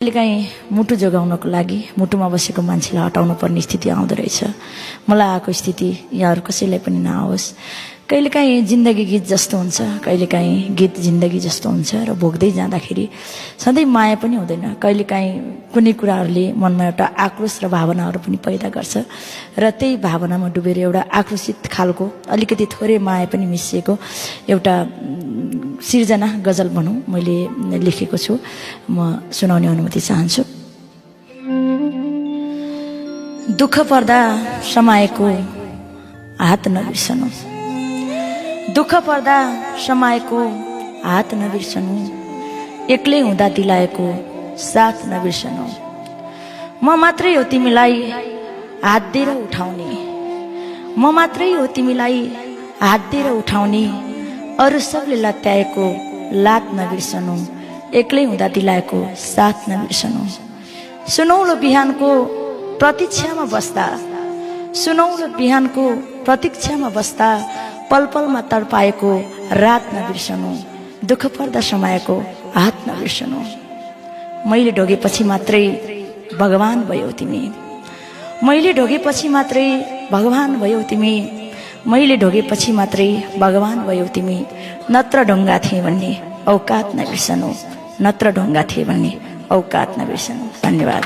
कहिलेकाहीँ मुटु जोगाउनको लागि मुटुमा बसेको मान्छेलाई हटाउनु पर्ने स्थिति आउँदो रहेछ। मलाई आएको स्थिति यहाँहरू कसैलाई पनि नआओस्। कहिलेकाहीँ जिन्दगी गीत जस्तो हुन्छ, कहिलेकाहीँ गीत जिन्दगी जस्तो हुन्छ र भोग्दै जाँदाखेरि सधैँ माया पनि हुँदैन। कहिलेकाहीँ कुनै कुराहरूले मनमा एउटा आक्रोश र भावनाहरू पनि पैदा गर्छ र त्यही भावनामा डुबेर एउटा आक्रोशित खालको अलिकति थोरै माया पनि मिसिएको एउटा सिर्जना गजल भनौँ मैले लेखेको छु। म सुनाउने अनुमति चाहन्छु। दुःख पर्दा समाएको हात नबिर्सनु, दुःख पर्दा समाएको हात नबिर्सनु, एक्लै हुँदा दिलाएको साथ नबिर्सनु। म मात्रै हो तिमीलाई हात दिएर उठाउने, म मात्रै हो तिमीलाई हात दिएर उठाउने, अरू सबले लत्याएको लात नबिर्सनु, एक्लै हुँदा दिलाएको साथ नबिर्सनु। सुनौलो बिहानको प्रतीक्षामा बस्दा, सुनौलो बिहानको प्रतीक्षामा बस्दा पल पलमा तडपाएको रात नबिर्सनु, दुःख पर्दा समाएको हात नबिर्सनु। मैले ढोगेपछि मात्रै भगवान भयौ तिमी, मैले ढोगेपछि मात्रै भगवान भयौ तिमी, मैले ढोगेपछि मात्रै भगवान भयौ तिमी। नत्र ढुङ्गा थिए भन्ने औकात नबिर्सनु, नत्र ढुङ्गा थिए भन्ने औकात नबिर्सनु। धन्यवाद।